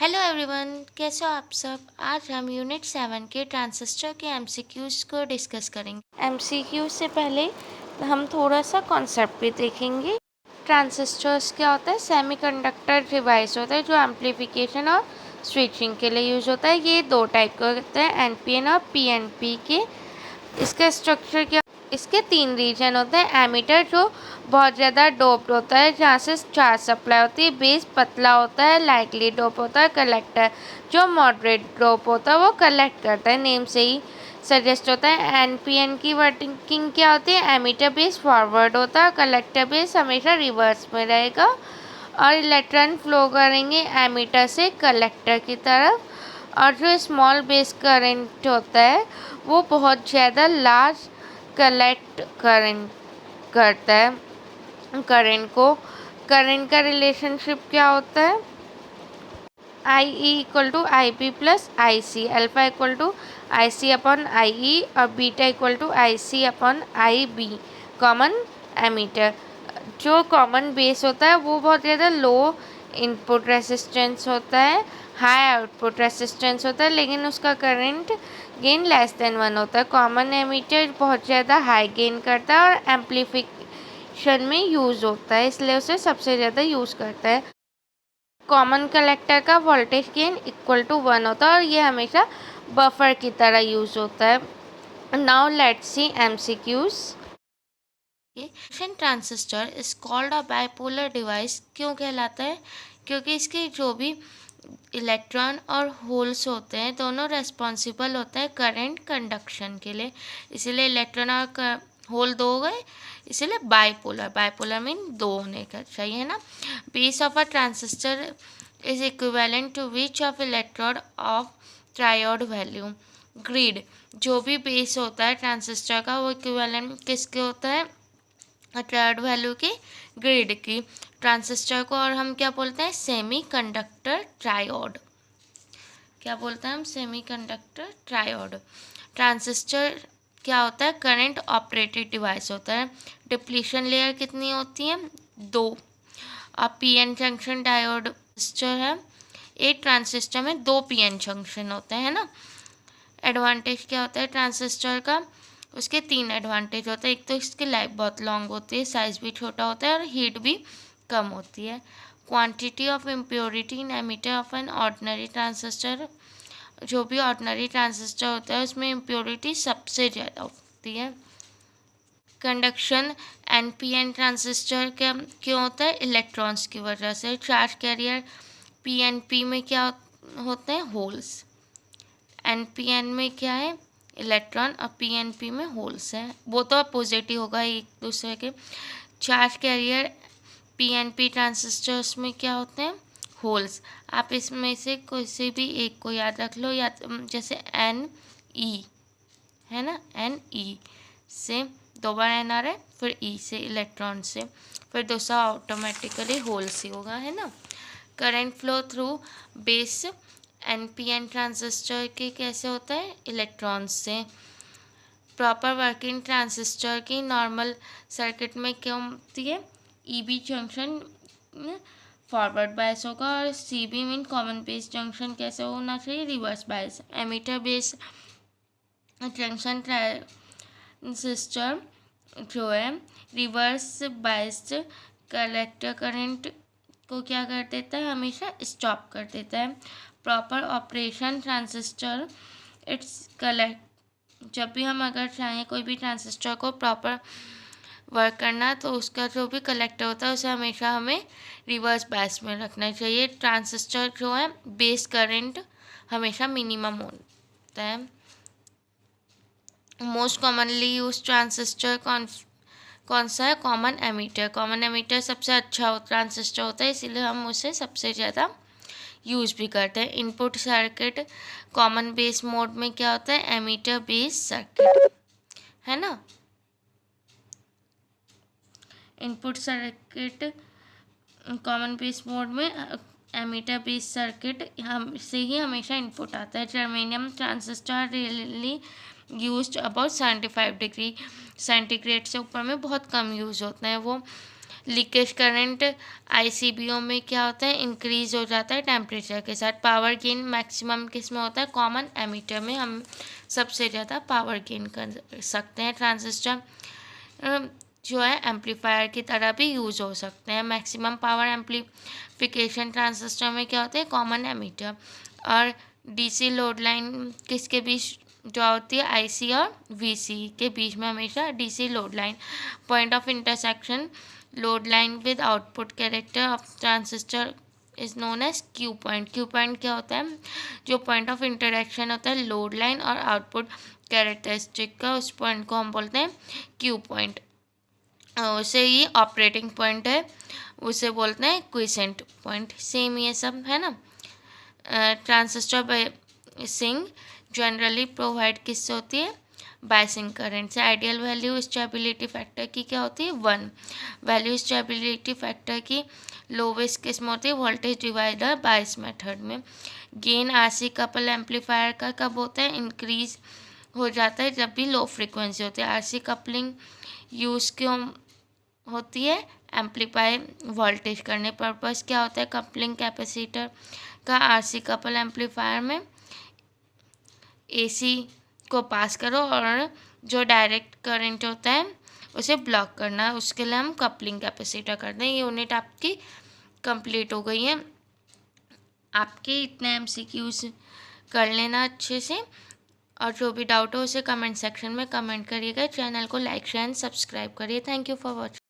Hello everyone, कैसे हो आप सब। आज हम यूनिट 7 के ट्रांजिस्टर के एमसीक्यूज़ को डिस्कस करेंगे। एमसीक्यू से पहले हम थोड़ा सा कॉन्सेप्ट भी देखेंगे। ट्रांजिस्टर्स क्या होता है? सेमीकंडक्टर डिवाइस होता है जो एम्पलीफिकेशन और स्विचिंग के लिए यूज होता है। ये दो टाइप के होते हैं, एनपीएन और पीएनपी के। इसका स्ट्रक्चर क्या? इसके तीन रीजन होते हैं। एमीटर जो बहुत ज़्यादा डोप्ड होता है, जहाँ से चार्ज सप्लाई होती है। बेस पतला होता है, लाइटली डोप होता है। कलेक्टर जो मॉडरेट डोप होता है, वो कलेक्ट करता है। नेम से ही सजेस्ट होता है। एनपीएन की वर्किंग क्या होती है? एमीटर बेस फॉरवर्ड होता है, कलेक्टर बेस हमेशा रिवर्स में रहेगा और इलेक्ट्रॉन फ्लो करेंगे एमीटर से कलेक्टर की तरफ। और जो स्मॉल बेस करंट होता है वो बहुत ज़्यादा लार्ज कलेक्ट करता है करंट को। करंट का रिलेशनशिप क्या होता है? I E equal to I P plus I C, alpha equal to I C upon I E और beta equal to I C upon I B. Common emitter जो common base होता है वो बहुत ज़्यादा लो इनपुट रेसिस्टेंस होता है, high output resistance होता है, लेकिन उसका करंट गेन लेस देन 1 होता है। कॉमन एमीटर बहुत ज़्यादा हाई गेन करता है और एम्पलीफिकेशन में यूज़ होता है, इसलिए उसे सबसे ज़्यादा यूज़ करता है। कॉमन कलेक्टर का वोल्टेज गेन इक्वल टू 1 होता है और ये हमेशा बफर की तरह यूज़ होता है। Now let's see MCQs. Junction transistor is called a bipolar device क्यों कहलाता है? क्योंकि इसके जो भी इलेक्ट्रॉन और होल्स होते हैं दोनों रेस्पॉन्सिबल होता है करंट कंडक्शन के लिए, इसीलिए इलेक्ट्रॉन और होल दो हो गए, इसीलिए बाइपोलर। बाइपोलर मीन दो होने का चाहिए, है ना। Base of a transistor is equivalent to which of electrode of triode value. Grid जो भी बेस होता है ट्रांजिस्टर का वो इक्विवेलेंट किसके होता है? ट्रायोड वैल्यू की, ग्रिड की। ट्रांजिस्टर को और हम क्या बोलते हैं? Semi conductor triode. क्या बोलते हैं हम? Semi conductor triode. ट्रांजिस्टर क्या होता है? करंट ऑपरेटेड डिवाइस होता है। डिप्लीशन लेयर कितनी होती है? 2। अब पीएन जंक्शन डायोड ट्रांजिस्टर है। एक ट्रांजिस्टर में 2 पीएन जंक्शन होते हैं, है ना। एडवांटेज क्या होता है ट्रांजिस्टर का? उसके 3 एडवांटेज होते हैं। एक तो इसकी लाइफ बहुत लॉन्ग होती है, साइज़ भी छोटा होता है और हीट भी कम होती है। Quantity of impurity in emitter of an ordinary transistor, जो भी ऑर्डिनरी ट्रांजिस्टर होता है उसमें इम्प्योरिटी सबसे ज़्यादा होती है। कंडक्शन एनपीएन ट्रांजिस्टर क्या क्यों होता है? इलेक्ट्रॉन्स की वजह से। चार्ज कैरियर पीएनपी में क्या होते हैं? होल्स। एनपीएन में क्या है? इलेक्ट्रॉन और पीएनपी में होल्स हैं, वो तो अपोजिट ही होगा एक दूसरे के। चार्ज कैरियर पीएनपी ट्रांजिस्टर्स में क्या होते हैं? होल्स। आप इसमें से कोई से भी एक को याद रख लो, या जैसे एन ई है ना, एन ई से 2 बार एन आ रहा है, फिर ई से इलेक्ट्रॉन से, फिर दूसरा ऑटोमेटिकली होल्स ही होगा, है ना। Current flow through base NPN transistor के कैसे होता है? इलेक्ट्रॉन्स से। प्रॉपर वर्किंग ट्रांजिस्टर की नॉर्मल सर्किट में क्या होती है? ईबी जंक्शन फॉरवर्ड बायस होगा और CB mean common base junction कैसे होना चाहिए? Reverse bias. Emitter base junction transistor जो है रिवर्स बायस्ड कलेक्टर करंट को क्या कर देता है? हमेशा स्टॉप कर देता है। Proper operation transistor it's collect, जब भी हम अगर चाहें कोई भी ट्रांजिस्टर को प्रॉपर वर्क करना तो उसका जो भी कलेक्टर होता है उसे हमेशा हमें रिवर्स बायस में रखना चाहिए। ट्रांजिस्टर जो है बेस करंट हमेशा मिनिमम होता है। मोस्ट कॉमनली यूज ट्रांजिस्टर कौन सा है? Common ammeter. कॉमन एमीटर सबसे अच्छा ट्रांजिस्टर होता है, इसीलिए हम उसे सबसे ज़्यादा यूज भी करते हैं। Input circuit common base mode में क्या होता है? एमीटर बेस सर्किट, है ना। Input circuit common base mode में एमीटर बेस सर्किट हम से ही हमेशा इनपुट आता है। Germanium transistor really used about 75 degree centigrade से ऊपर में बहुत कम यूज़ होते हैं वो। लीकेज करंट आईसीबीओ में क्या होता है, इंक्रीज हो जाता है टेम्परेचर के साथ। पावर गेन मैक्सिमम किस में होता है, कॉमन एमिटर में हम सबसे ज़्यादा पावर गेन कर सकते हैं। ट्रांजिस्टर जो है एम्पलीफायर की तरह भी यूज़ हो सकते हैं। मैक्सिमम पावर एम्पलीफिकेशन ट्रांजिस्टर में क्या होता है, कॉमन एमिटर। और डीसी लोड लाइन किसके बीच जो होती है, आईसी और वीसी के बीच में हमेशा DC load line. Point of intersection load line with output character of transistor is known as Q point. Q point क्या होता है, जो पॉइंट ऑफ इंटरेक्शन होता है लोड लाइन और आउटपुट कैरेक्टरिस्टिक का, उस पॉइंट को हम बोलते हैं क्यू पॉइंट। उसे ये ऑपरेटिंग पॉइंट है, उसे बोलते हैं क्विसेंट पॉइंट। सेम ये सब है ना। ट्रांजिस्टर बायसिंग जनरली प्रोवाइड किससे होती है, बायसिंग करंट से। आइडियल वैल्यू स्टेबिलिटी फैक्टर की क्या होती है, 1। वैल्यू स्टेबिलिटी फैक्टर की लोवेस्ट किस में होती है, वोल्टेज डिवाइडर बायस मेथड में। गेन आरसी कपल एम्पलीफायर का कब होता है, इंक्रीज हो जाता है जब भी लो फ्रिक्वेंसी होती है। आरसी कपलिंग यूज़ क्यों होती है, एम्पलीफाई वोल्टेज करने। पर्पस क्या होता है, कपलिंग कैपेसिटर का आरसी कपल एम्पलीफायर में एसी को पास करो और जो डायरेक्ट करंट होता है उसे ब्लॉक करना है, उसके लिए हम कपलिंग कैपेसिटर करते हैं। ये यूनिट आपकी कंप्लीट हो गई है। आपके इतने एमसीक्यूज कर लेना अच्छे से, और जो भी डाउट हो उसे कमेंट सेक्शन में कमेंट करिएगा। चैनल को लाइक शेयर एंड सब्सक्राइब करिए। Thank you for watching.